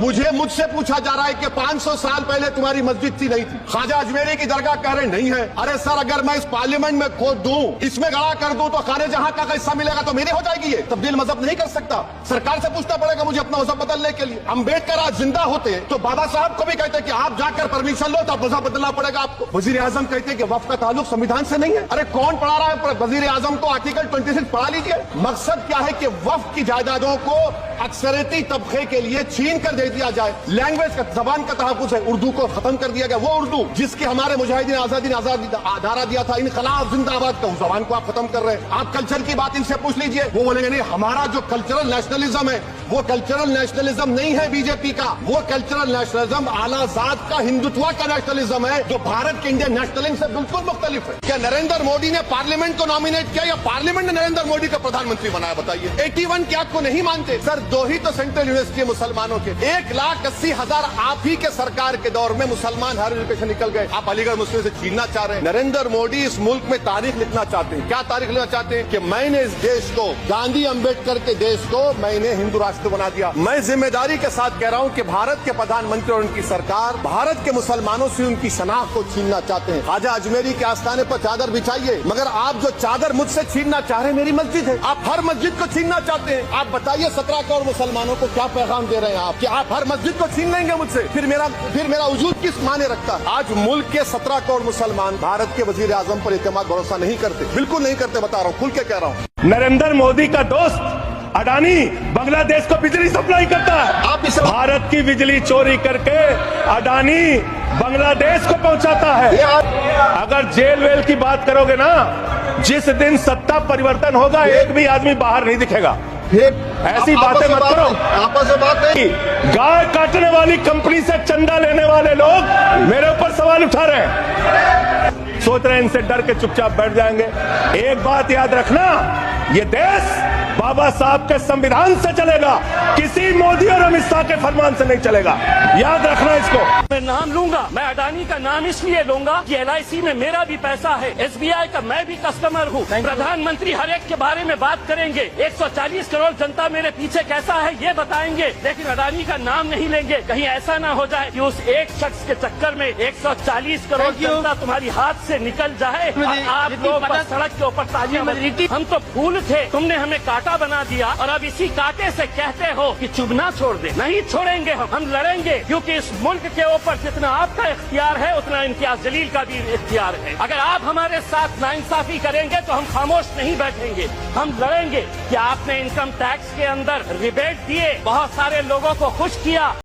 मुझे मुझसे पूछा जा रहा है कि 500 साल पहले तुम्हारी मस्जिद थी नहीं थी, ख्वाजा अजमेरी की दरगाह कह रहे नहीं है। अरे सर, अगर मैं इस पार्लियामेंट में खोद दूं, इसमें गड़ा कर दूं, तो खाने जहां का हिस्सा मिलेगा तो मेरी हो जाएगी। ये तब्दील मजहब नहीं कर सकता, सरकार से पूछना पड़ेगा मुझे अपना मजहब बदलने के लिए। अम्बेडकर आज जिंदा होते तो बाबा साहब को भी कहते कि आप जाकर परमिशन लो, तो मजहब बदलना पड़ेगा आपको। वजीर आजम कहते कि वक्फ का ताल्लुक संविधान से नहीं है। अरे कौन पढ़ा रहा है वजीर आजम को? आर्टिकल 26 पढ़ा लीजिए। मकसद क्या है कि वक्फ की जायदादों को अक्सरियती तबके के लिए छीन कर दे दिया जाए। लैंग्वेज का, जबान का तहफ़्फ़ुज़ है, उर्दू को खत्म कर दिया गया। वो उर्दू जिसके हमारे मुजाहिदीन आजादी नारा दिया था, इनकलाब जिंदाबाद का, उस जबान को आप खत्म कर रहे हैं। आप कल्चर की बात इनसे पूछ लीजिए, वो बोलेंगे नहीं, हमारा जो कल्चरल नेशनलिज्म है वो कल्चरल नेशनलिज्म नहीं है बीजेपी का। वो कल्चरल नेशनलिज्म आलाजाद का हिंदुत्व का नेशनलिज्म है, जो भारत के इंडियन नेशनलिज्म से बिल्कुल मुख्तलिफ है। क्या नरेंद्र मोदी ने पार्लियामेंट को नॉमिनेट किया या पार्लियामेंट ने नरेंद्र मोदी को प्रधानमंत्री बनाया? बताइए। 81 की एक्ट को नहीं मानते सर। दो ही तो सेंट्रल यूनिवर्सिटी मुसलमानों के 1,80,000 आप ही के सरकार के दौर में मुसलमान हायर एजुकेशन निकल गए। आप अलीगढ़ मुस्लिम से छीनना चाह रहे हैं। नरेंद्र मोदी इस मुल्क में तारीख लिखना चाहते हैं। क्या तारीख लिखना चाहते हैं? कि मैंने इस देश को, गांधी अंबेडकर के देश को मैंने हिंदू राष्ट्र बना दिया। मैं जिम्मेदारी के साथ कह रहा हूं कि भारत के प्रधानमंत्री और उनकी सरकार भारत के मुसलमानों से उनकी शनाख्त को छीनना चाहते हैं। ख्वाजा अजमेरी के आस्थाने पर चादर बिछाइए, मगर आप जो चादर मुझसे छीनना चाह रहे हैं, मेरी मस्जिद है, आप हर मस्जिद को छीनना चाहते हैं। आप बताइए 17 करोड़ मुसलमानों को क्या पैगाम दे रहे हैं आप, कि आप हर मस्जिद को छीन लेंगे मुझसे? फिर मेरा वजूद किस माने रखता है? आज मुल्क के 17 करोड़ मुसलमान भारत के वजीर आजम पर इत्मीनान भरोसा नहीं करते, बिल्कुल नहीं करते, बता रहा हूँ, खुल के कह रहा हूँ। नरेंद्र मोदी का दोस्त अडानी बांग्लादेश को बिजली सप्लाई करता है। आप इसे भारत की बिजली चोरी करके अडानी बांग्लादेश को पहुंचाता है। अगर जेल वेल की बात करोगे ना, जिस दिन सत्ता परिवर्तन होगा एक भी आदमी बाहर नहीं दिखेगा। ऐसी बातें मत करो। आपस में बात नहीं। गाय काटने वाली कंपनी से चंदा लेने वाले लोग मेरे ऊपर सवाल उठा रहे हैं, सोच रहे हैं इनसे डर के चुपचाप बैठ जाएंगे। एक बात याद रखना, ये देश बाबा साहब के संविधान से चलेगा, किसी मोदी और अमित शाह के फरमान से नहीं चलेगा। याद रखना इसको। मैं नाम लूंगा, मैं अडानी का नाम इसलिए लूंगा कि LIC में मेरा भी पैसा है, SBI का मैं भी कस्टमर हूँ। प्रधानमंत्री हर एक के बारे में बात करेंगे, 140 करोड़ जनता मेरे पीछे कैसा है ये बताएंगे, लेकिन अडानी का नाम नहीं लेंगे। कहीं ऐसा ना हो जाए कि उस एक शख्स के चक्कर में 140 करोड़ जनता तुम्हारी हाथ से निकल जाए और आप लोग सड़क के ऊपर तालियां बजाएं। हम तो फूल थे, तुमने हमें काटा बना दिया और अब इसी कांटे से कहते हो कि चुभना छोड़ दे। नहीं छोड़ेंगे, हम लड़ेंगे, क्योंकि इस मुल्क के ऊपर जितना आपका इख्तियार है उतना इम्तियाज जलील का भी इख्तियार है। अगर आप हमारे साथ नाइंसाफी करेंगे तो हम खामोश नहीं बैठेंगे, हम लड़ेंगे। कि आपने इनकम टैक्स के अंदर रिबेट दिए, बहुत सारे लोगों को खुश किया।